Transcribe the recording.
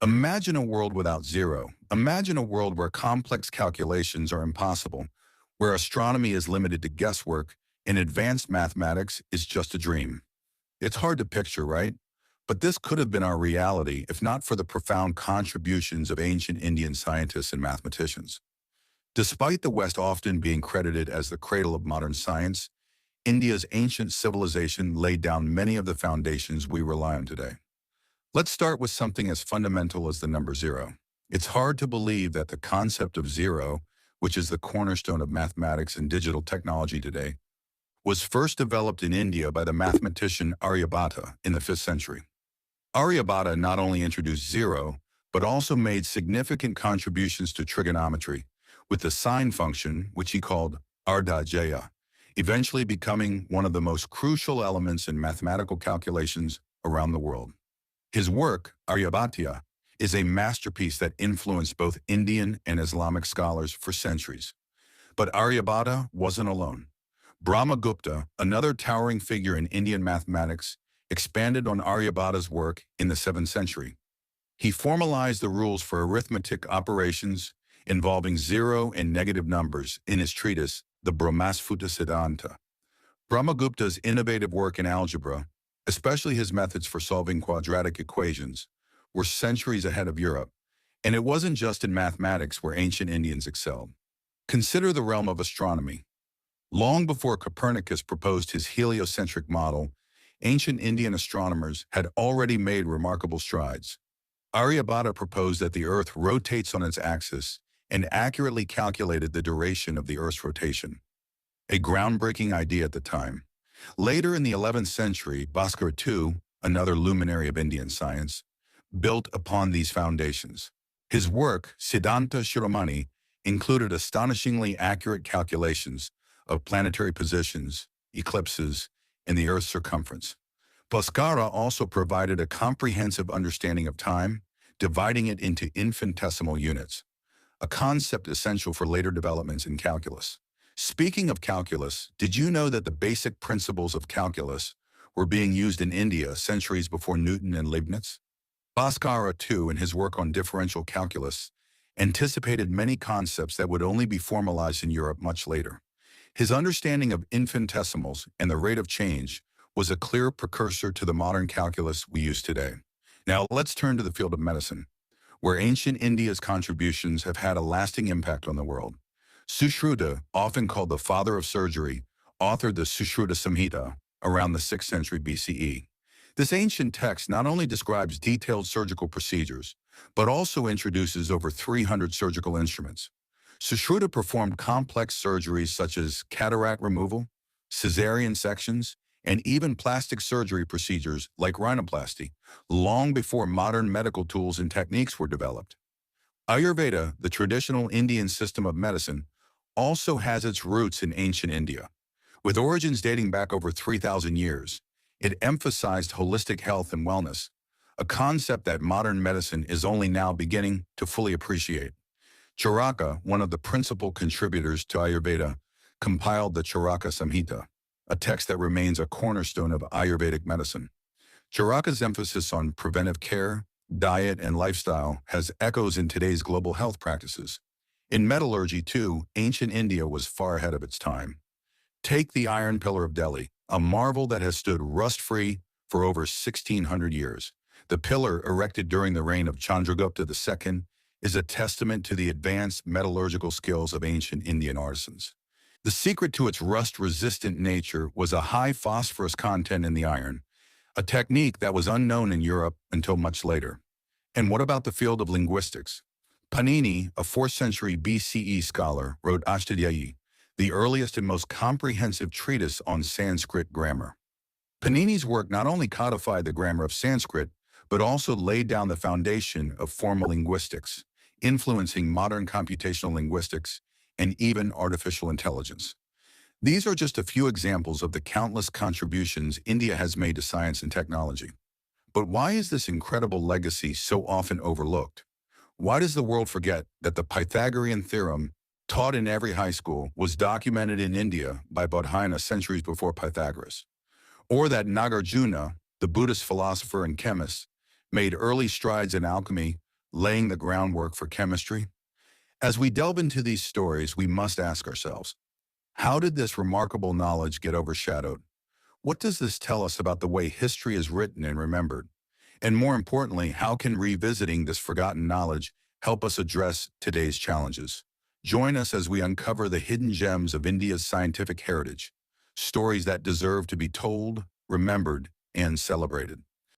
Imagine a world without zero. Imagine a world where complex calculations are impossible, where astronomy is limited to guesswork, and advanced mathematics is just a dream. It's hard to picture, right? But this could have been our reality if not for the profound contributions of ancient Indian scientists and mathematicians. Despite the West often being credited as the cradle of modern science, India's ancient civilization laid down many of the foundations we rely on today. Let's start with something as fundamental as the number zero. It's hard to believe that the concept of zero, which is the cornerstone of mathematics and digital technology today, was first developed in India by the mathematician Aryabhata in the 5th century. Aryabhata not only introduced zero, but also made significant contributions to trigonometry, with the sine function, which he called Ardhajaya, eventually becoming one of the most crucial elements in mathematical calculations around the world. His work, Aryabhata, is a masterpiece that influenced both Indian and Islamic scholars for centuries. But Aryabhata wasn't alone. Brahmagupta, another towering figure in Indian mathematics, expanded on Aryabhata's work in the 7th century. He formalized the rules for arithmetic operations involving zero and negative numbers in his treatise, the Brahmasphutta Siddhanta. Brahmagupta's innovative work in algebra, especially his methods for solving quadratic equations, were centuries ahead of Europe, and it wasn't just in mathematics where ancient Indians excelled. Consider the realm of astronomy. Long before Copernicus proposed his heliocentric model, ancient Indian astronomers had already made remarkable strides. Aryabhata proposed that the Earth rotates on its axis and accurately calculated the duration of the Earth's rotation, a groundbreaking idea at the time. Later in the 11th century, Bhaskara II, another luminary of Indian science, built upon these foundations. His work, Siddhanta Shiromani, included astonishingly accurate calculations of planetary positions, eclipses, and the Earth's circumference. Bhaskara also provided a comprehensive understanding of time, dividing it into infinitesimal units, a concept essential for later developments in calculus. Speaking of calculus, did you know that the basic principles of calculus were being used in India centuries before Newton and Leibniz? Bhaskara, too, in his work on differential calculus, anticipated many concepts that would only be formalized in Europe much later. His understanding of infinitesimals and the rate of change was a clear precursor to the modern calculus we use today. Now let's turn to the field of medicine, where ancient India's contributions have had a lasting impact on the world. Sushruta, often called the father of surgery, authored the Sushruta Samhita around the 6th century BCE. This ancient text not only describes detailed surgical procedures, but also introduces over 300 surgical instruments. Sushruta performed complex surgeries such as cataract removal, cesarean sections, and even plastic surgery procedures like rhinoplasty, long before modern medical tools and techniques were developed. Ayurveda, the traditional Indian system of medicine, also has its roots in ancient India. With origins dating back over 3,000 years, it emphasized holistic health and wellness, a concept that modern medicine is only now beginning to fully appreciate. Charaka, one of the principal contributors to Ayurveda, compiled the Charaka Samhita, a text that remains a cornerstone of Ayurvedic medicine. Charaka's emphasis on preventive care, diet, and lifestyle has echoes in today's global health practices. In metallurgy, too, ancient India was far ahead of its time. Take the Iron Pillar of Delhi, a marvel that has stood rust-free for over 1,600 years. The pillar, erected during the reign of Chandragupta II, is a testament to the advanced metallurgical skills of ancient Indian artisans. The secret to its rust-resistant nature was a high phosphorus content in the iron, a technique that was unknown in Europe until much later. And what about the field of linguistics? Panini, a 4th century BCE scholar, wrote Ashtadhyayi, the earliest and most comprehensive treatise on Sanskrit grammar. Panini's work not only codified the grammar of Sanskrit, but also laid down the foundation of formal linguistics, influencing modern computational linguistics and even artificial intelligence. These are just a few examples of the countless contributions India has made to science and technology. But why is this incredible legacy so often overlooked? Why does the world forget that the Pythagorean theorem, taught in every high school, was documented in India by Bodhayana centuries before Pythagoras? Or that Nagarjuna, the Buddhist philosopher and chemist, made early strides in alchemy laying the groundwork for chemistry? As we delve into these stories, we must ask ourselves, how did this remarkable knowledge get overshadowed? What does this tell us about the way history is written and remembered? And more importantly, how can revisiting this forgotten knowledge help us address today's challenges? Join us as we uncover the hidden gems of India's scientific heritage, stories that deserve to be told, remembered, and celebrated.